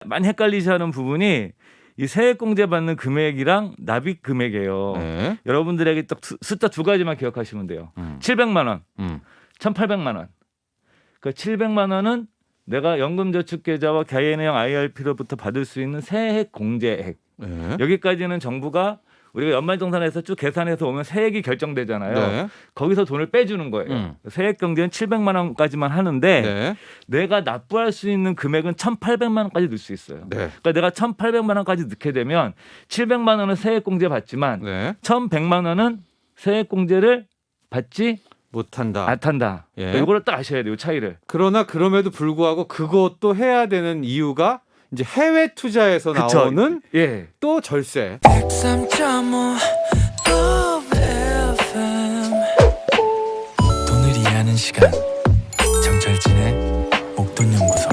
많이 헷갈리시는 부분이 이 세액공제 받는 금액이랑 납입 금액이에요. 네. 여러분들에게 딱 숫자 두 가지만 기억하시면 돼요. 700만 원, 1,800만 원. 그 700만 원은 내가 연금저축계좌와 개인형 IRP로부터 받을 수 있는 세액공제액. 네. 여기까지는 정부가 우리가 연말정산에서 쭉 계산해서 오면 세액이 결정되잖아요. 네. 거기서 돈을 빼주는 거예요. 세액경제는 700만 원까지만 하는데 네. 내가 납부할 수 있는 금액은 1,800만 원까지 넣을 수 있어요. 네. 그러니까 내가 1,800만 원까지 넣게 되면 700만 원은 세액공제 받지만 네. 1,100만 원은 세액공제를 받지 못한다. 못한다. 예. 이거를 딱 아셔야 돼요. 차이를. 그러나 그럼에도 불구하고 그것도 해야 되는 이유가 이제 해외 투자에서 그쵸. 나오는 예. 또 절세. 103.5 FM 돈을 이해하는 시간 정철진의 목돈연구소.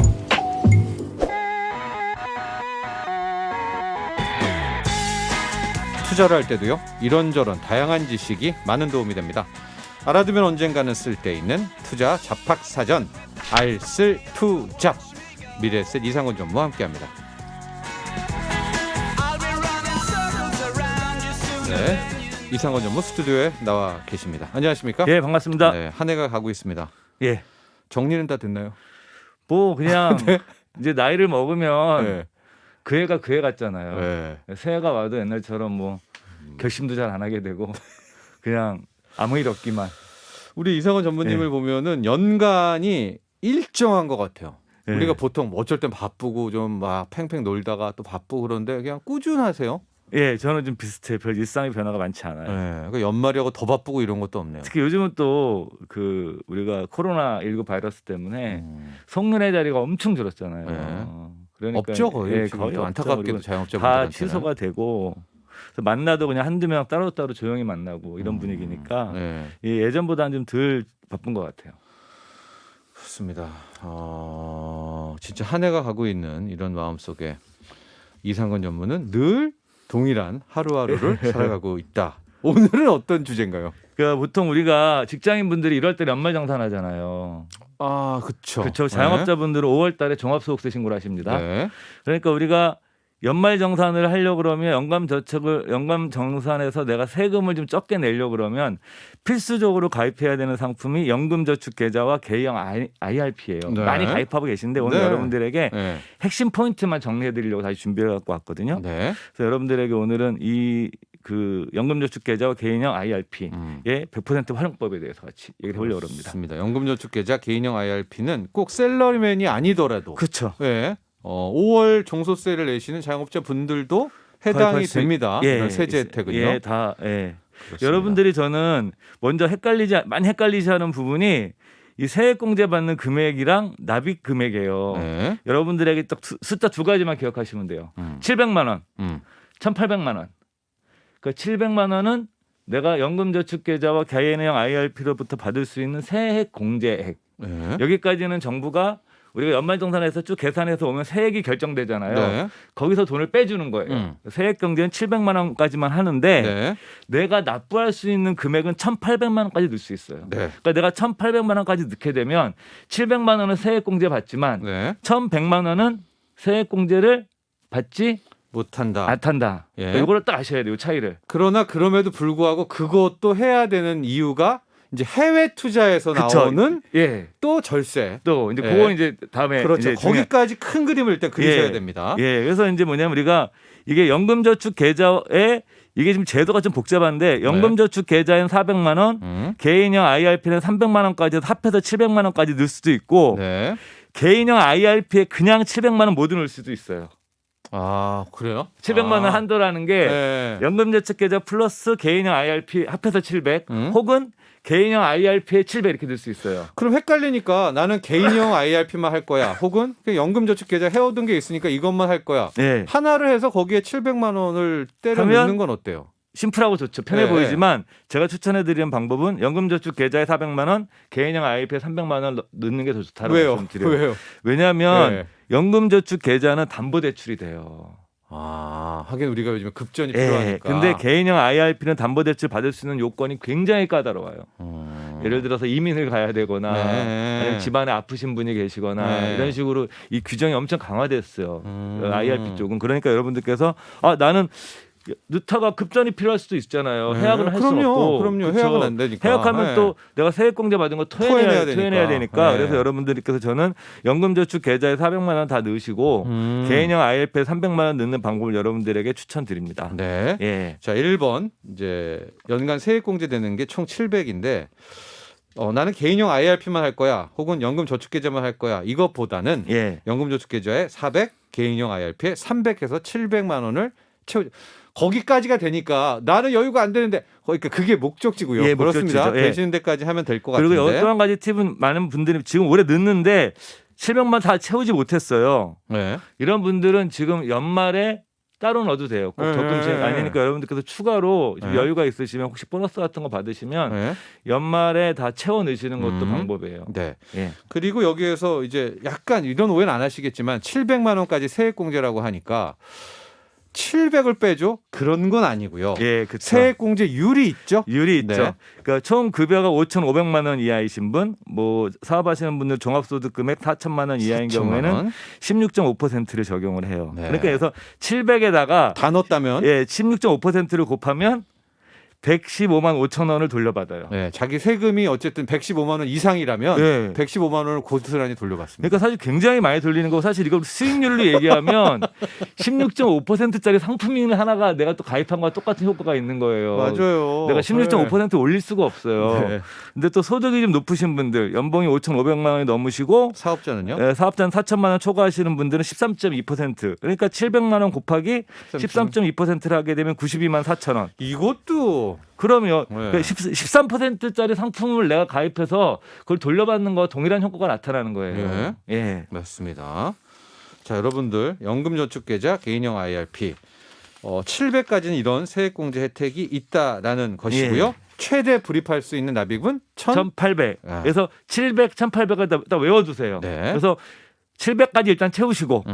투자를 할 때도요. 이런저런 다양한 지식이 많은 도움이 됩니다. 알아두면 언젠가는 쓸데 있는 투자 잡학사전 알쓸투잡 미래에셋 이상원 전무와 함께합니다. 네, 이상원 전무 스튜디오에 나와 계십니다. 안녕하십니까? 예, 반갑습니다. 네, 한 해가 가고 있습니다. 예. 정리는 다 됐나요? 뭐 그냥 네. 이제 나이를 먹으면 네. 그 해가 그 해 같잖아요. 네. 새해가 와도 옛날처럼 뭐 결심도 잘 안 하게 되고 그냥 아무 일 없기만. 우리 이상원 전무님을 네. 보면은 연간이 일정한 것 같아요. 네. 우리가 보통 어쩔 땐 바쁘고 좀 막 팽팽 놀다가 또 바쁘고 그런데 그냥 꾸준하세요. 예, 저는 좀 비슷해요. 별 일상의 변화가 많지 않아요. 네. 그러니까 연말이하고 더 바쁘고 이런 것도 없네요. 특히 요즘은 또 그 우리가 코로나19 바이러스 때문에 송년회 자리가 엄청 줄었잖아요. 네. 그러니까 없죠 거의. 예, 지금 거의 또 없죠. 안타깝게도 그리고 자영업자분들한테는. 다 취소가 되고 그래서 만나도 그냥 한두 명 따로따로 조용히 만나고 이런 분위기니까 네. 예전보다는 좀 덜 바쁜 것 같아요. 그렇습니다. 진짜 한 해가 가고 있는 이런 마음 속에 이상건 전무는 늘 동일한 하루하루를 살아가고 있다. 오늘은 어떤 주제인가요? 그러니까 보통 우리가 직장인 분들이 1월 달에 연말정산하잖아요. 아, 그렇죠. 그렇죠. 자영업자분들은 5월 달에 종합소득세 신고를 하십니다. 네. 그러니까 우리가 연말정산을 하려고 그러면 연금정산에서 내가 세금을 좀 적게 내려고 그러면 필수적으로 가입해야 되는 상품이 연금저축계좌와 개인형 IRP예요. 네. 많이 가입하고 계신데 오늘 네. 여러분들에게 네. 핵심 포인트만 정리해드리려고 다시 준비해 갖고 왔거든요. 네. 그래서 여러분들에게 오늘은 이 그 연금저축계좌와 개인형 IRP의 100% 활용법에 대해서 같이 얘기해 보려고 합니다. 그렇습니다. 연금저축계좌 개인형 IRP는 꼭 셀러리맨이 아니더라도 그렇죠. 네. 5월 종소세를 내시는 자영업자 분들도 해당이 됩니다. 이런 세제 혜택은요. 예, 다 예. 그렇습니다. 여러분들이 저는 먼저 많이 헷갈리시는 부분이 이 세액공제 받는 금액이랑 납입 금액이에요. 네. 여러분들에게 딱 숫자 두 가지만 기억하시면 돼요. 700만 원, 1,800만 원. 그 700만 원은 내가 연금저축계좌와 개인형 IRP로부터 받을 수 있는 세액공제액. 네. 여기까지는 정부가 우리가 연말정산에서 쭉 계산해서 오면 세액이 결정되잖아요. 네. 거기서 돈을 빼주는 거예요. 세액경제는 700만 원까지만 하는데 네. 내가 납부할 수 있는 금액은 1,800만 원까지 넣을 수 있어요. 네. 그러니까 내가 1,800만 원까지 넣게 되면 700만 원은 세액공제 받지만 네. 1,100만 원은 세액공제를 받지 못한다. 못한다. 예. 그러니까 이거를 딱 아셔야 돼요. 차이를. 그러나 그럼에도 불구하고 그것도 해야 되는 이유가 이제 해외 투자에서 그쵸. 나오는 예. 또 절세. 또 이제 예. 그거 이제 다음에 그렇죠. 이제 거기까지 큰 그림을 일단 그리셔야 예. 됩니다. 예. 그래서 이제 뭐냐면 우리가 이게 연금저축 계좌에 이게 지금 제도가 좀 복잡한데 연금저축 계좌엔 400만 원, 개인형 IRP는 300만 원까지 합해서 700만 원까지 넣을 수도 있고 네. 개인형 IRP에 그냥 700만 원 모두 넣을 수도 있어요. 아, 그래요? 700만 원 한도라는 게 네. 연금저축 계좌 플러스 개인형 IRP 합해서 700 혹은 개인형 IRP에 700 이렇게 넣을 수 있어요. 그럼 헷갈리니까 나는 개인형 IRP만 할 거야. 혹은 연금저축계좌 해오던 게 있으니까 이것만 할 거야. 네. 하나를 해서 거기에 700만 원을 때려 넣는 건 어때요? 심플하고 좋죠. 편해 네. 보이지만 제가 추천해드리는 방법은 연금저축 계좌에 400만 원, 개인형 IRP에 300만 원 넣는 게 더 좋다고 왜요? 말씀드려요. 왜요? 왜냐하면 네. 연금저축 계좌는 담보대출이 돼요. 아, 하긴 우리가 요즘에 급전이 예. 필요하니까. 근데 개인형 IRP는 담보대출 받을 수 있는 요건이 굉장히 까다로워요. 예를 들어서 이민을 가야 되거나 네. 아니면 집안에 아프신 분이 계시거나 네. 이런 식으로 이 규정이 엄청 강화됐어요. IRP 쪽은. 그러니까 여러분들께서 나는 누타가 급전이 필요할 수도 있잖아요. 네. 해약은 할 수 없고. 그럼요. 그쵸? 해약은 안 되니까. 해약하면 네. 또 내가 세액공제 받은 거 토해내야 토해내야 되니까. 네. 그래서 여러분들께서 저는 연금저축 계좌에 400만 원 다 넣으시고 개인형 IRP에 300만 원 넣는 방법을 여러분들에게 추천드립니다. 네. 예. 자, 1번 이제 연간 세액공제 되는 게 총 700인데 나는 개인형 IRP만 할 거야. 혹은 연금저축계좌만 할 거야. 이것보다는 예. 연금저축계좌에 400, 개인형 IRP에 300해서 700만 원을 거기까지가 되니까 나는 여유가 안 되는데 그러니까 그게 목적지고요. 예, 그렇습니다. 목적지죠. 예. 되시는 데까지 하면 될 것 그리고 같은데. 또 한 가지 팁은 많은 분들이 지금 올해 넣는데 700만 다 채우지 못했어요. 네. 이런 분들은 지금 연말에 따로 넣어도 돼요. 꼭 네, 적금식 네, 네. 아니니까 여러분들께서 추가로 네. 여유가 있으시면 혹시 보너스 같은 거 받으시면 네. 연말에 다 채워 넣으시는 것도 방법이에요. 네. 예. 그리고 여기에서 이제 약간 이런 오해는 안 하시겠지만 700만 원까지 세액공제라고 하니까 700을 빼줘? 그런 건 아니고요. 예, 그렇죠. 세액공제율이 있죠. 율이 있죠. 네. 그러니까 총 급여가 5,500만 원 이하이신 분, 뭐 사업하시는 분들 종합소득 금액 4천만 원 이하인 4천만 경우에는 원. 16.5%를 적용을 해요. 네. 그러니까 그래서 700에다가 다 넣었다면 예, 16.5%를 곱하면 115만 5천 원을 돌려받아요. 네, 자기 세금이 어쨌든 115만 원 이상이라면 예. 115만 원을 고스란히 돌려받습니다. 그러니까 사실 굉장히 많이 돌리는 거고 사실 이걸 수익률로 얘기하면 16.5%짜리 상품이 하나가 내가 또 가입한 거와 똑같은 효과가 있는 거예요. 맞아요. 내가 16.5% 올릴 수가 없어요. 네. 근데 또 소득이 좀 높으신 분들, 연봉이 5,500만 원이 넘으시고 사업자는요? 예, 사업자는 4천만 원 초과하시는 분들은 13.2%. 그러니까 700만 원 곱하기 13.2%를 하게 되면 92만 4천 원. 이것도 그러면 네. 13%짜리 상품을 내가 가입해서 그걸 돌려받는 거와 동일한 효과가 나타나는 거예요. 예. 맞습니다. 자, 여러분들 연금저축계좌 개인형 IRP 700까지는 이런 세액공제 혜택이 있다라는 것이고요. 예. 최대 불입할 수 있는 납입은 1,800. 아. 그래서 700, 1,800을 다 외워두세요. 네. 그래서 700까지 일단 채우시고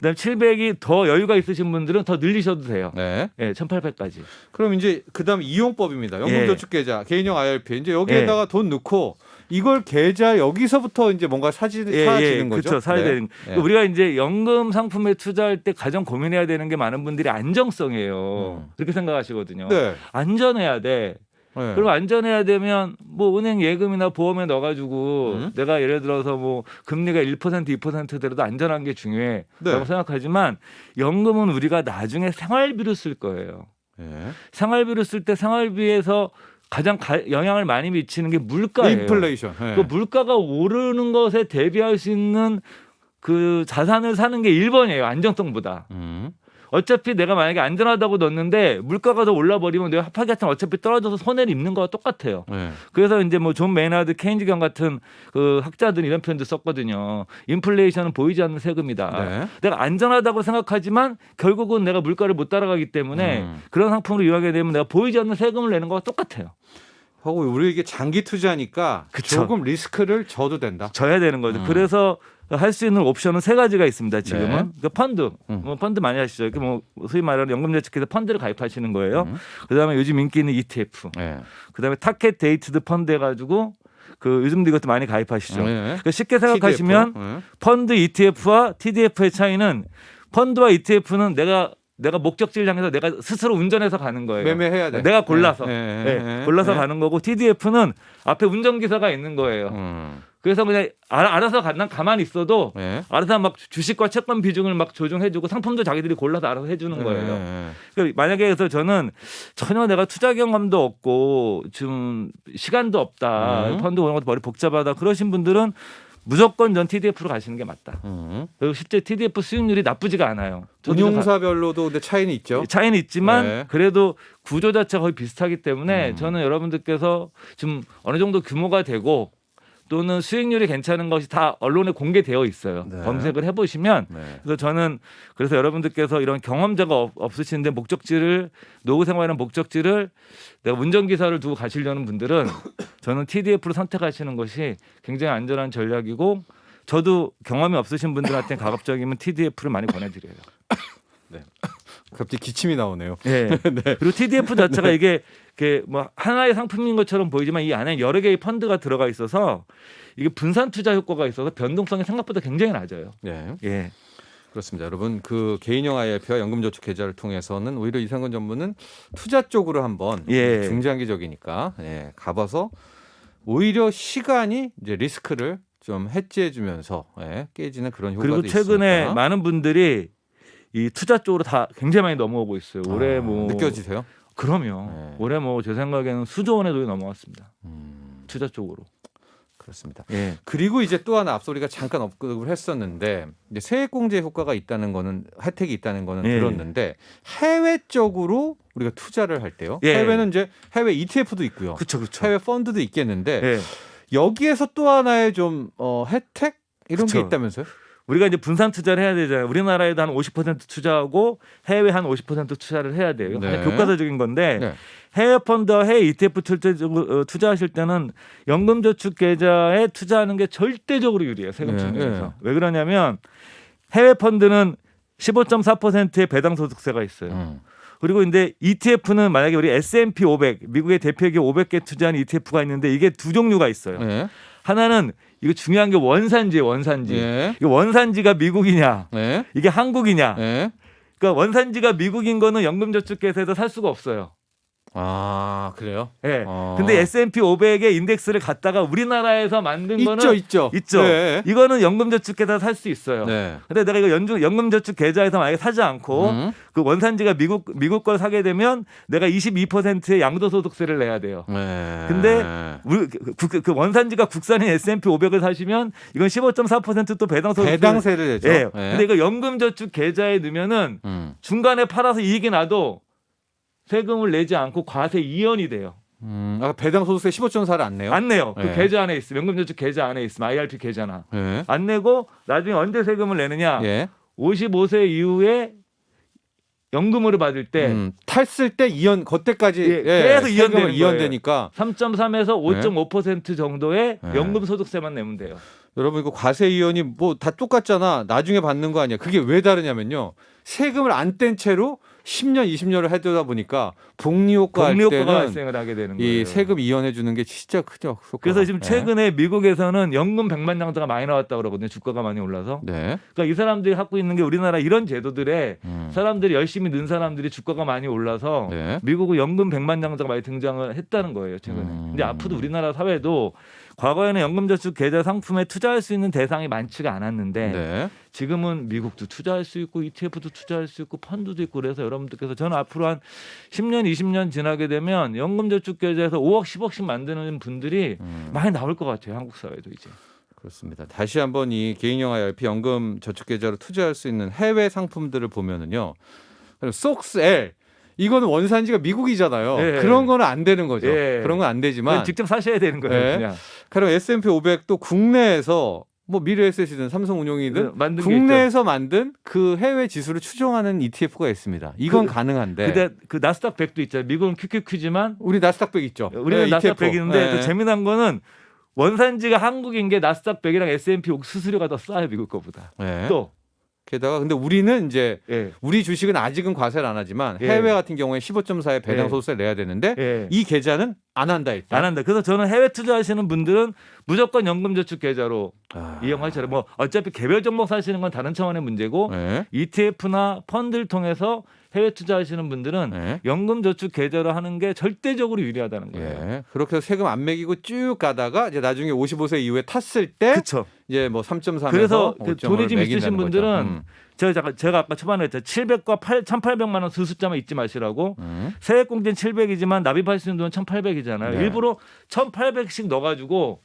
그다음에 700이 더 여유가 있으신 분들은 더 늘리셔도 돼요. 네. 예, 1,800까지. 그럼 이제 그다음 이용법입니다. 연금저축계좌 개인형 IRP 이제 여기에다가 예. 돈 넣고 이걸 계좌 여기서부터 이제 뭔가 사지는 거죠. 그렇죠. 사야 되는. 네. 우리가 이제 연금 상품에 투자할 때 가장 고민해야 되는 게 많은 분들이 안정성이에요. 그렇게 생각하시거든요. 네. 안전해야 돼. 네. 그럼 안전해야 되면 뭐 은행 예금이나 보험에 넣어가지고 내가 예를 들어서 뭐 금리가 1% 2%대로도 안전한 게 중요해라고 네. 생각하지만 연금은 우리가 나중에 생활비로 쓸 거예요. 네. 생활비로 쓸 때 생활비에서 가장 영향을 많이 미치는 게 물가예요. 인플레이션. 네. 그 물가가 오르는 것에 대비할 수 있는 그 자산을 사는 게 1번이에요. 안정성보다. 어차피 내가 만약에 안전하다고 넣었는데 물가가 더 올라버리면 내가 합하기 같은 어차피 떨어져서 손해를 입는 거와 똑같아요. 네. 그래서 이제 뭐 존 메이나드 케인즈경 같은 그 학자들이 이런 표현도 썼거든요. 인플레이션은 보이지 않는 세금이다. 네. 내가 안전하다고 생각하지만 결국은 내가 물가를 못 따라가기 때문에 그런 상품을 이용하게 되면 내가 보이지 않는 세금을 내는 거와 똑같아요. 하고 우리 이게 장기 투자니까 그쵸. 조금 리스크를 져도 된다. 져야 되는 거죠. 그래서 할 수 있는 옵션은 3가지가 있습니다. 지금은 네. 그러니까 펀드, 뭐 펀드 많이 하시죠. 이렇게 뭐 소위 말하는 연금저축해서 펀드를 가입하시는 거예요. 그다음에 요즘 인기 있는 ETF, 네. 그다음에 타켓 데이트드 펀드 해가지고 그 요즘도 이것도 많이 가입하시죠. 네. 그러니까 쉽게 생각하시면 TDF. 네. 펀드 ETF와 TDF의 차이는 펀드와 ETF는 내가 목적지를 향해서 내가 스스로 운전해서 가는 거예요. 매매해야 돼. 내가 골라서 네. 골라서 가는 거고 TDF는 앞에 운전기사가 있는 거예요. 그래서 그냥 알아서 난 가만히 있어도 네. 알아서 막 주식과 채권 비중을 막 조정해주고 상품도 자기들이 골라서 알아서 해주는 거예요. 네. 그러니까 만약에 그래서 저는 전혀 내가 투자 경험도 없고 좀 시간도 없다. 펀드 그런 것도 머리 복잡하다. 그러신 분들은 무조건 전 TDF로 가시는 게 맞다. 그리고 실제 TDF 수익률이 나쁘지가 않아요. 운용사별로도 근데 차이는 있죠. 차이는 있지만 네. 그래도 구조 자체가 거의 비슷하기 때문에 저는 여러분들께서 좀 어느 정도 규모가 되고 또는 수익률이 괜찮은 것이 다 언론에 공개되어 있어요. 네. 검색을 해보시면. 네. 그래서 저는 그래서 여러분들께서 이런 경험자가 없으신데 목적지를 노후 생활하는 목적지를 내가 운전기사를 두고 가시려는 분들은 저는 TDF를 선택하시는 것이 굉장히 안전한 전략이고 저도 경험이 없으신 분들한테 가급적이면 TDF를 많이 권해드려요. 네. 갑자기 기침이 나오네요. 네. 그리고 TDF 자체가 이게 이게 뭐 하나의 상품인 것처럼 보이지만 이 안에 여러 개의 펀드가 들어가 있어서 이게 분산 투자 효과가 있어서 변동성이 생각보다 굉장히 낮아요. 네. 예. 그렇습니다. 여러분 그 개인형 IRP와 연금저축 계좌를 통해서는 오히려 이상근 전문은 투자 쪽으로 한번 예. 중장기적이니까 가봐서 오히려 시간이 이제 리스크를 좀 해지해주면서 깨지는 그런 효과도 그리고 최근에 있습니다. 많은 분들이 이 투자 쪽으로 다 굉장히 많이 넘어오고 있어요. 올해 뭐 느껴지세요? 그럼요. 네. 올해 뭐 제 생각에는 수조 원의 돈이 넘어왔습니다. 투자 쪽으로. 그렇습니다. 예. 그리고 이제 또 하나 앞서 우리가 잠깐 언급을 했었는데 이제 세액공제 효과가 있다는 거는 혜택이 있다는 거는 예. 들었는데 해외 쪽으로 우리가 투자를 할 때요. 예. 해외는 이제 해외 ETF도 있고요. 그렇죠, 해외 펀드도 있겠는데 예. 여기에서 또 하나의 좀 혜택 이런 게 그쵸. 있다면서요? 우리가 이제 분산 투자를 해야 되잖아요. 우리나라에도 한 50% 투자하고 해외 한 50% 투자를 해야 돼요. 네. 교과서적인 건데 네. 해외 펀드와 해외 ETF 투자하실 때는 연금저축 계좌에 투자하는 게 절대적으로 유리해요. 세금 네. 측면에서. 네. 왜 그러냐면 해외 펀드는 15.4%의 배당 소득세가 있어요. 그리고 근데 ETF는 만약에 우리 S&P 500 미국의 대표기업 500개 투자한 ETF가 있는데 이게 두 종류가 있어요. 네. 하나는 이거 중요한 게 원산지예요. 원산지. 네. 이게 원산지가 미국이냐 네. 이게 한국이냐. 네. 그러니까 원산지가 미국인 거는 연금저축계좌에서 살 수가 없어요. 아 그래요? 예. 근데 S&P 500의 인덱스를 갖다가 우리나라에서 만든 거는 있죠. 있죠. 이거는 연금저축계좌 살 수 있어요. 네. 근데 내가 이거 연금저축계좌에서 만약에 사지 않고 그 원산지가 미국 걸 사게 되면 내가 22%의 양도소득세를 내야 돼요. 네. 근데 우리 그 원산지가 국산인 S&P 500을 사시면 이건 15.4%또 배당세를 내죠. 예. 네. 근데 이거 연금저축 계좌에 넣으면은 중간에 팔아서 이익이 나도 세금을 내지 않고 과세 이연이 돼요. 배당 소득세 15.4를 안 내요? 안 내요. 그 네. 계좌 안에 있으면 연금저축 계좌 안에 있으면 IRP 계좌나 네. 안 내고 나중에 언제 세금을 내느냐? 예. 55세 이후에 연금으로 받을 때 탔을 때 이연 그때까지 계속 이연되는 이연되니까 3.3에서 5.5% 정도의 네. 연금 소득세만 내면 돼요. 여러분 이거 과세 이연이 뭐 다 똑같잖아. 나중에 받는 거 아니야. 그게 왜 다르냐면요. 세금을 안 뗀 채로 10년, 20년을 해두다 보니까 복리효과 할 복리효과가 때는 발생을 하게 되는 거예요. 이 세금 이연해 주는 게 진짜 크죠. 효과가. 그래서 지금 네. 최근에 미국에서는 연금 100만 장자가 많이 나왔다고 그러거든요. 주가가 많이 올라서. 네. 그러니까 이 사람들이 갖고 있는 게 우리나라 이런 제도들에 사람들이 열심히 는 사람들이 주가가 많이 올라서 네. 미국은 연금 100만 장자가 많이 등장을 했다는 거예요. 최근에. 근데 앞으로 우리나라 사회도 과거에는 연금저축 계좌 상품에 투자할 수 있는 대상이 많지가 않았는데 네. 지금은 미국도 투자할 수 있고 ETF도 투자할 수 있고 펀드도 있고 그래서 여러분들께서 저는 앞으로 한 10년, 20년 지나게 되면 연금저축 계좌에서 5억, 10억씩 만드는 분들이 많이 나올 것 같아요. 한국 사회도 이제. 그렇습니다. 다시 한번 이 개인형 IRP 연금 저축 계좌로 투자할 수 있는 해외 상품들을 보면은요. 속스L 이거는 원산지가 미국이잖아요. 예. 그런 거는 안 되는 거죠. 예. 그런 건 안 되지만 직접 사셔야 되는 거예요. 네. 그냥. 그럼 S&P 500도 국내에서 뭐 미래에셋이든 삼성운용이든 만든 게 국내에서 만든 그 해외 지수를 추종하는 ETF가 있습니다. 이건 가능한데. 근데 그 나스닥 100도 있잖아요. 미국은 QQQ지만 우리 나스닥 100 있죠. 우리는 네, 나스닥 ETF. 100인데 네. 또 재미난 거는 원산지가 한국인 게 나스닥 100이랑 S&P 수수료가 더 싸요. 미국 거보다. 네. 또 게다가 근데 우리는 이제 예. 우리 주식은 아직은 과세를 안 하지만 예. 해외 같은 경우에 15.4의 배당 예. 소득세를 내야 되는데 예. 이 계좌는 안 한다 일단. 안 한다. 그래서 저는 해외 투자하시는 분들은 무조건 연금저축 계좌로 이용하셔라. 뭐 어차피 개별 종목 사시는 건 다른 차원의 문제고 네. ETF나 펀드를 통해서 해외 투자하시는 분들은 네. 연금저축 계좌로 하는 게 절대적으로 유리하다는 거예요. 예. 그렇게 해서 세금 안 매기고 쭉 가다가 이제 나중에 55세 이후에 탔을 때 그렇죠. 이제 뭐 3.3에서 그래서 그 돈이 좀 있으신 분들은 거죠. 제가 아까 초반에 했죠. 700과 1,800만 원 그 숫자만 잊지 마시라고. 세액공제는 700이지만 납입할 수 있는 돈은 1,800이잖아요. 네. 일부러 1,800씩 넣어가지고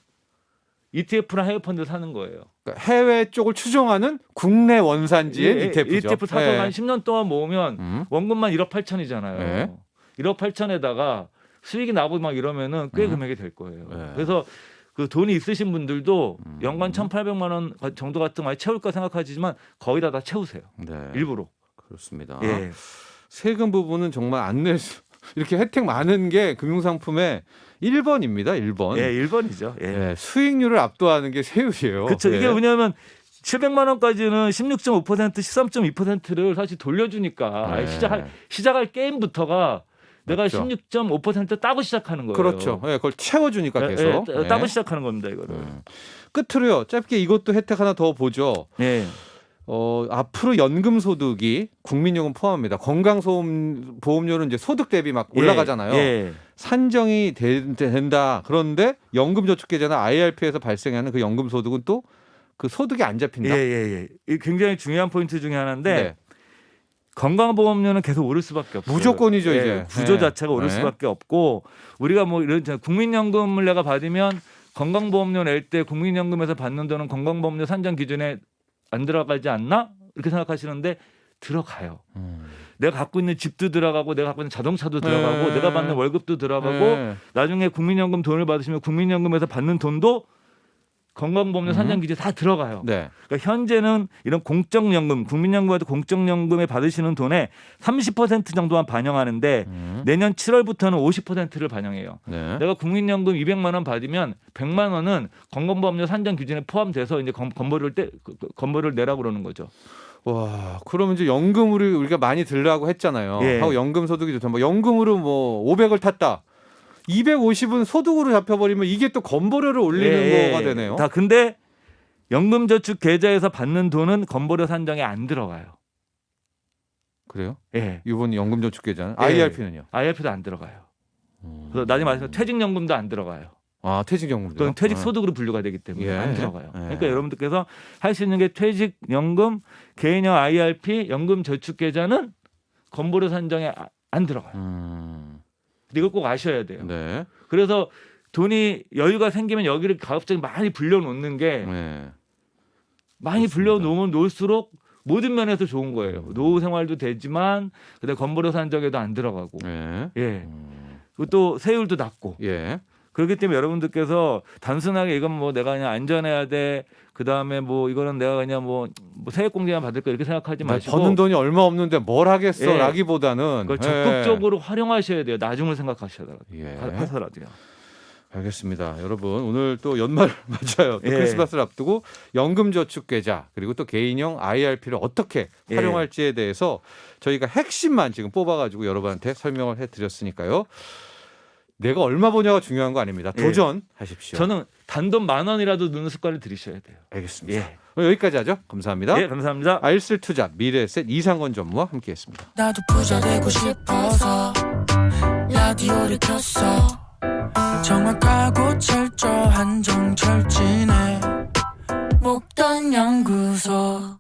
ETF나 해외 펀드 사는 거예요. 그러니까 해외 쪽을 추종하는 국내 원산지의 ETF죠. ETF 사서 예. 한 10년 동안 모으면 원금만 1억 8천이잖아요. 네. 1억 8천에다가 수익이 나고 막 이러면은 꽤 금액이 될 거예요. 네. 그래서 그 돈이 있으신 분들도 연간 1,800만 원 정도 같은 거 많이 채울까 생각하지만 거의 다 채우세요. 네. 일부러. 그렇습니다. 예. 세금 부분은 정말 안 낼 수 이렇게 혜택 많은 게 금융상품의 1번입니다. 1번. 예, 1번이죠. 예. 예, 수익률을 압도하는 게 세율이에요. 그렇죠. 예. 이게 왜냐하면 700만 원까지는 16.5%, 13.2%를 사실 돌려주니까 네. 시작할 게임부터가 내가 맞죠. 16.5% 따고 시작하는 거예요. 그렇죠. 예, 그걸 채워주니까 계속. 예. 따고 시작하는 겁니다, 이거를. 끝으로요. 짧게 이것도 혜택 하나 더 보죠. 예. 앞으로 연금소득이 국민연금 포함합니다. 건강보험료는 이제 소득 대비 막 올라가잖아요. 예. 산정이 된다. 그런데 연금저축계좌나 IRP에서 발생하는 그 연금소득은 또 그 소득이 안 잡힌다. 예. 이 굉장히 중요한 포인트 중에 하나인데 네. 건강보험료는 계속 오를 수밖에 없어요. 무조건이죠, 예, 이제. 구조 네. 자체가 오를 네. 수밖에 없고 우리가 뭐 이런 국민연금을 내가 받으면 건강보험료 낼 때 국민연금에서 받는 돈은 건강보험료 산정 기준에 안 들어가지 않나? 이렇게 생각하시는데 들어가요. 내가 갖고 있는 집도 들어가고 내가 갖고 있는 자동차도 들어가고 내가 받는 월급도 들어가고 나중에 국민연금 돈을 받으시면 국민연금에서 받는 돈도 건강보험료 산정 기준에 다 들어가요. 네. 그러니까 현재는 이런 공적연금, 국민연금에도 공적연금에 받으시는 돈의 30% 정도만 반영하는데 내년 7월부터는 50%를 반영해요. 네. 내가 국민연금 200만 원 받으면 100만 원은 건강보험료 산정 기준에 포함돼서 이제 건보료를 내라고 그러는 거죠. 와, 그러면 이제 연금으로 우리가 많이 들라고 했잖아요. 예. 하고 연금 소득이 좋다. 뭐 연금으로 뭐 500을 탔다. 250은 소득으로 잡혀버리면 이게 또 건보료를 올리는 거가 되네요. 다 근데 연금저축 계좌에서 받는 돈은 건보료 산정에 안 들어가요. 그래요? 예. 이번 연금저축계좌는 예. IRP는요? IRP도 안 들어가요. 그래서 나중에 말해서 퇴직연금도 안 들어가요. 아, 퇴직연금도. 그건 퇴직소득으로 분류가 되기 때문에 예. 안 들어가요. 예. 그러니까 여러분들께서 할 수 있는 게 퇴직연금, 개인형 IRP, 연금저축계좌는 건보료 산정에 안 들어가요. 이걸 꼭 아셔야 돼요. 네. 그래서 돈이 여유가 생기면 여기를 가급적 많이 불려놓는 게 네. 많이 그렇습니다. 불려놓으면 놓을수록 모든 면에서 좋은 거예요. 노후 생활도 되지만 그다음에 건보료 산정에도 안 들어가고 네. 예. 그리고 또 세율도 낮고 예. 그렇기 때문에 여러분들께서 단순하게 이건 뭐 내가 그냥 안전해야 돼. 그다음에 뭐 이거는 내가 그냥 뭐 세액공제만 받을 거 이렇게 생각하지 나 마시고 버는 돈이 얼마 없는데 뭘 하겠어 예. 라기보다는 그걸 적극적으로 활용하셔야 돼요. 나중을 생각하셔서라도요. 예. 하서라도요. 알겠습니다. 여러분 오늘 또 연말 맞아요. 또 예. 크리스마스를 앞두고 연금저축계좌 그리고 또 개인형 IRP를 어떻게 예. 활용할지에 대해서 저희가 핵심만 지금 뽑아가지고 여러분한테 설명을 해드렸으니까요. 내가 얼마 버냐가 중요한 거 아닙니다. 예. 도전하십시오. 저는 단돈 10,000원이라도 넣는 습관을 들이셔야 돼요. 알겠습니다. 예. 오늘 여기까지 하죠. 감사합니다. 예, 감사합니다. 알쓸투자 미래에셋 이상건 전무와 함께했습니다. 나도 부자 되고 싶어서 라디오를 켰어 정확하고 철저한 정철진의 목돈 연구소